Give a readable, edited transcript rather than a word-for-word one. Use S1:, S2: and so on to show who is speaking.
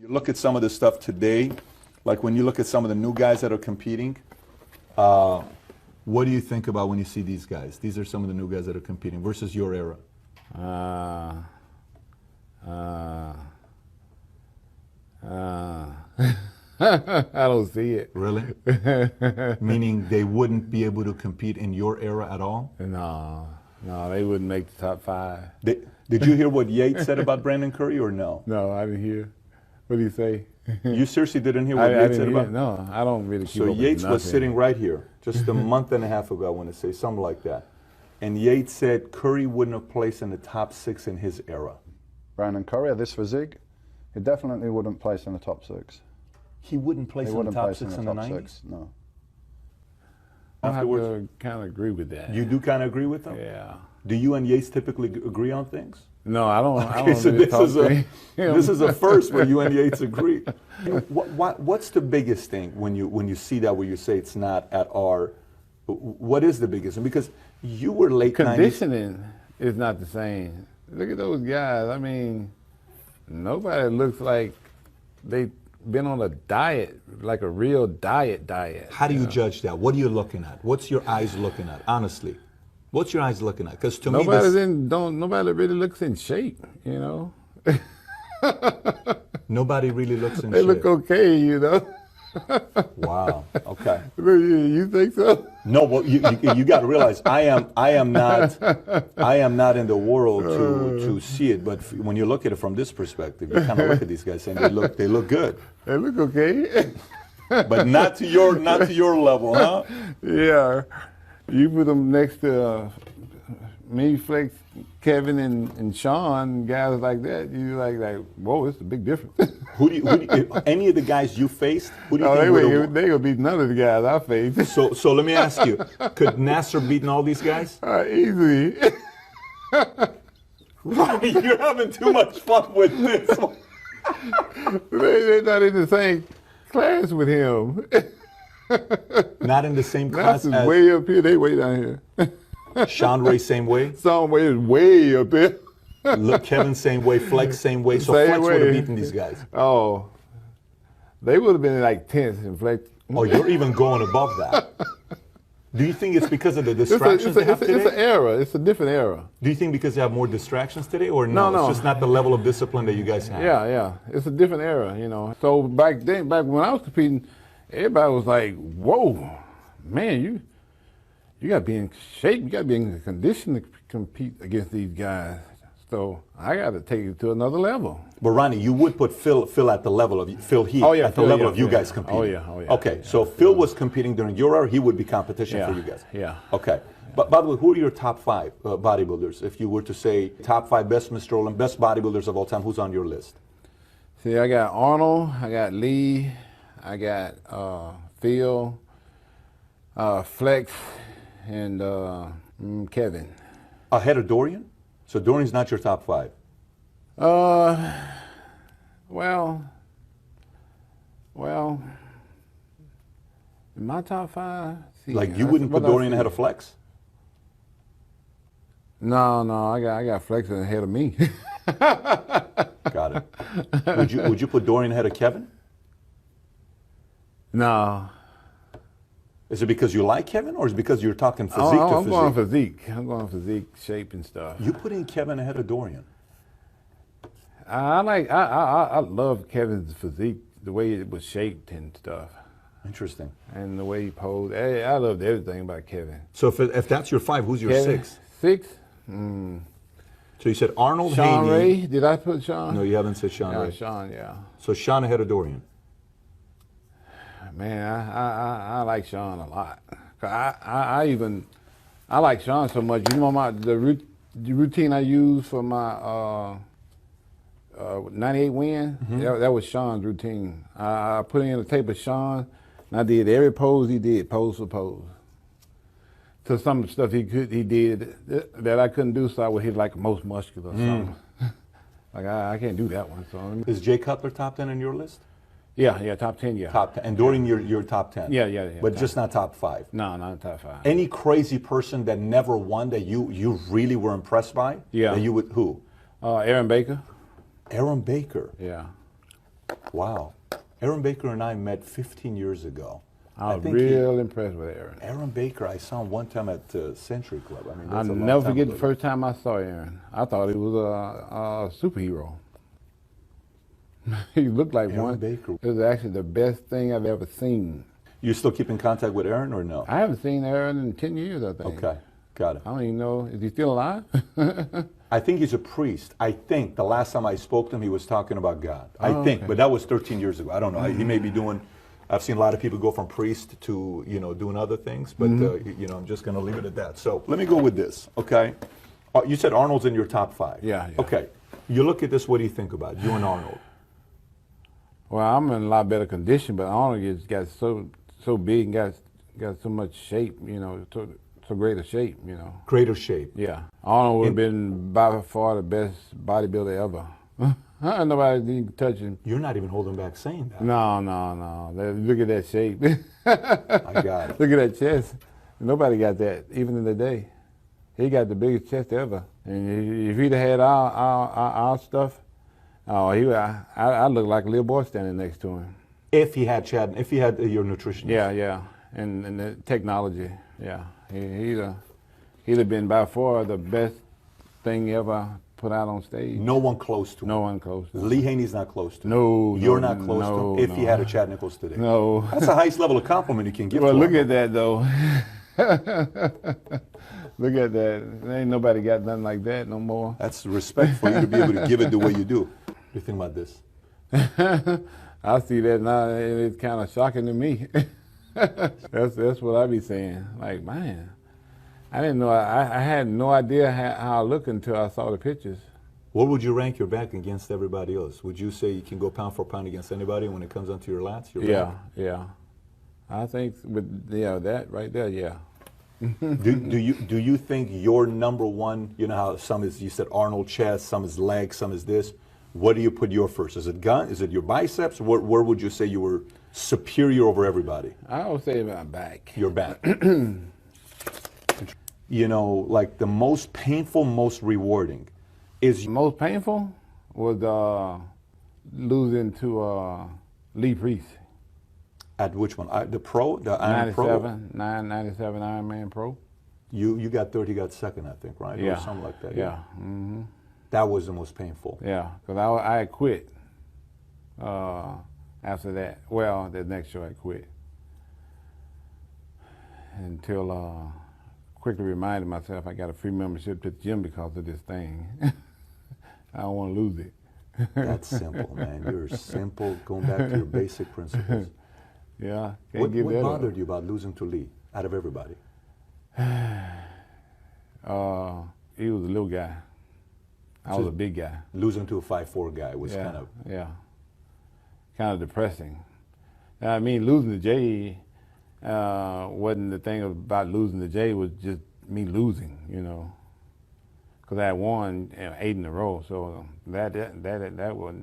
S1: You look at some of the stuff today, like when you look at some of the new guys that are competing, what do you think about when you see these guys? These are some of the new guys that are competing versus your era.
S2: I don't see it.
S1: Really? Meaning they wouldn't be able to compete in your era at all?
S2: No, they wouldn't make the top 5.
S1: Did you hear what Yates said about Brandon Curry or no?
S2: No, I didn't hear. What did he say?
S1: You seriously didn't hear what Yates said about?
S2: No, I don't really keep
S1: So
S2: up
S1: Yates
S2: with
S1: was sitting right here just a month and a half ago, I want to say, something like that. And Yates said Curry wouldn't have placed in the top 6 in his era.
S3: Brandon Curry, at this physique, he definitely wouldn't place in the top 6.
S1: He wouldn't place in the top 6 in the 90s?
S3: No.
S2: I have to kind of agree with that.
S1: You do kind of agree with him?
S2: Yeah.
S1: Do you and Yates typically agree on things?
S2: No, I don't.
S1: Okay,
S2: I don't
S1: so
S2: really
S1: this is a first where you and Yates agree. What's the biggest thing when you see that where you say it's not at our? What is the biggest thing? Because you were late 90s.
S2: Conditioning is not the same. Look at those guys. I mean, nobody looks like they've been on a diet, like a real diet.
S1: How do you judge that? What are you looking at? What's your eyes looking at? Honestly. What's your eyes looking at? Because to me,
S2: nobody really looks in shape, you know.
S1: Nobody really looks in shape.
S2: They look okay, you know.
S1: Wow. Okay.
S2: You think so?
S1: No. Well, you got to realize I am not in the world to see it. But when you look at it from this perspective, you kind of look at these guys and they look good.
S2: They look okay.
S1: But not to your level, huh?
S2: Yeah. You put them next to me, Flex, Kevin, and Sean, guys like that. You like, whoa, it's a big difference.
S1: Who do you any of the guys you faced? Who do you think
S2: they gonna beat none of the guys I faced.
S1: So let me ask you: could Nasser beaten all these guys?
S2: Easily.
S1: Ronnie, you're having too much fun with this.
S2: They're not in the same class with him.
S1: Not in the same class as
S2: way up here, they way down here.
S1: Sean Ray, same way?
S2: Sean Ray is way up here.
S1: Look, Kevin, same way. Flex, same way. So
S2: same
S1: Flex
S2: way.
S1: would have beaten these guys.
S2: Oh, they would have been like 10th and Flex.
S1: Oh, you're even going above that. Do you think it's because of the distractions they have today?
S2: It's an era. It's a different era.
S1: Do you think because they have more distractions today, or no? It's just not the level of discipline that you guys have?
S2: Yeah. It's a different era, you know. So back when I was competing, everybody was like, whoa, man, you got to be in shape. You got to be in condition to compete against these guys. So I got to take it to another level.
S1: But Ronnie, you would put Phil at the level of Phil Heath at the level of you guys competing.
S2: Oh yeah.
S1: Okay, so Phil was competing during your era. He would be competition for you guys.
S2: Yeah.
S1: Okay. But by the way, who are your top 5 bodybuilders? If you were to say top 5 best Mr. Olymp, best bodybuilders of all time, who's on your list?
S2: See, I got Arnold, I got Lee, I got Phil, Flex, and Kevin.
S1: Ahead of Dorian? So Dorian's not your top 5?
S2: Well, in my top 5. See,
S1: like you wouldn't put Dorian ahead of Flex?
S2: No, I got Flex ahead of me.
S1: Got it. Would you put Dorian ahead of Kevin?
S2: No.
S1: Is it because you like Kevin, or is it because you're talking physique to physique?
S2: I'm going physique, shape, and stuff.
S1: You putting Kevin ahead of Dorian?
S2: I love Kevin's physique, the way it was shaped and stuff.
S1: Interesting.
S2: And the way he posed. I loved everything about Kevin.
S1: So if that's your 5, who's your
S2: Kevin,
S1: 6?
S2: 6?
S1: So you said Arnold,
S2: Sean
S1: Haney.
S2: Ray? Did I put Sean?
S1: No, you haven't said Sean Ray.
S2: Sean, yeah.
S1: So Sean ahead of Dorian.
S2: Man, I like Sean a lot. I like Sean so much. You know the routine I use for my 98 win? Mm-hmm. That was Sean's routine. I put in a tape of Sean, and I did every pose he did, pose for pose. So some of the stuff he did that I couldn't do, so I would hit like most muscular or something. Like I can't do that one. So
S1: is Jay Cutler top 10 on your list?
S2: Yeah, top 10, yeah.
S1: Top 10. And Dorian, you're top 10?
S2: Yeah.
S1: But just not top 5?
S2: No, not top 5.
S1: Any crazy person that never won that you really were impressed by?
S2: Yeah.
S1: That you would, who?
S2: Aaron Baker.
S1: Aaron Baker?
S2: Yeah.
S1: Wow. Aaron Baker and I met 15 years ago.
S2: I was
S1: think
S2: real impressed with Aaron.
S1: Aaron Baker, I saw him one time at Century Club. I mean,
S2: I'll
S1: that's a long
S2: never
S1: time
S2: forget
S1: ago.
S2: the first time I saw Aaron. I thought he was a superhero. He looked like
S1: Aaron
S2: one.
S1: Baker.
S2: It was actually the best thing I've ever seen.
S1: You still keep in contact with Aaron or no?
S2: I haven't seen Aaron in 10 years, I think.
S1: Okay, got it.
S2: I don't even know, is he still alive?
S1: I think he's a priest. I think the last time I spoke to him, he was talking about God. I
S2: Oh,
S1: think,
S2: okay.
S1: but that was 13 years ago. I don't know. He may be doing. I've seen a lot of people go from priest to doing other things, but I'm just going to leave it at that. So let me go with this. Okay, you said Arnold's in your top 5.
S2: Yeah.
S1: Okay, you look at this. What do you think about you and Arnold?
S2: Well, I'm in a lot better condition, but Arnold just got so big and got so much shape, so great a shape,
S1: Greater shape.
S2: Yeah, Arnold would have been by far the best bodybuilder ever. Nobody can touch him.
S1: You're not even holding back saying that.
S2: No. Look at that shape.
S1: I got it.
S2: Look at that chest. Nobody got that, even in the day. He got the biggest chest ever. And if he'd have had our stuff, I look like a little boy standing next to him.
S1: If he had Chad, if he had your nutritionist.
S2: Yeah, and the technology, yeah. He'd have been by far the best thing ever put out on stage.
S1: No one close to him.
S2: No one close to him.
S1: Lee Haney's not close to him.
S2: No,
S1: You're
S2: no,
S1: not close
S2: no,
S1: to him. If he
S2: no.
S1: had a Chad Nichols today.
S2: No.
S1: That's the highest level of compliment you can give
S2: Well,
S1: to
S2: look
S1: him.
S2: at that, though. Look at that. There ain't nobody got nothing like that no more.
S1: That's respect for you to be able to give it the way you do. What do you think about this?
S2: I see that now, and it's kind of shocking to me. That's what I be saying. Like, man, I didn't know. I had no idea how I looked until I saw the pictures.
S1: What would you rank your back against everybody else? Would you say you can go pound for pound against anybody when it comes onto your lats? Your back?
S2: Yeah. I think with that right there, yeah.
S1: do you think your number one? You know how some is, you said Arnold chest, some is leg, some is this. What do you put your first? Is it gun? Is it your biceps? Where would you say you were superior over everybody?
S2: I would say my back.
S1: Your back. Like the most painful, most rewarding is
S2: Most painful was losing to Lee Priest.
S1: at which one? The pro, the Iron Pro.
S2: 97 Ironman Pro.
S1: You got third, he got second, I think, right?
S2: Yeah.
S1: Or something like that.
S2: Yeah. Mm-hmm.
S1: That was the most painful.
S2: Yeah, because I had quit after that. Well, the next show I quit until quickly reminded myself I got a free membership to the gym because of this thing. I don't want to lose it.
S1: That's simple, man. You're simple, going back to your basic principles.
S2: Yeah, can't
S1: What
S2: give that up.
S1: bothered you about losing to Lee out of everybody?
S2: He was a little guy. I was a big guy.
S1: Losing to a 5'4" guy was
S2: Yeah,
S1: kind of...
S2: yeah, kind of depressing. I mean, losing to Jay wasn't the thing about losing to Jay, was just me losing, because I had won 8 in a row, so that wasn't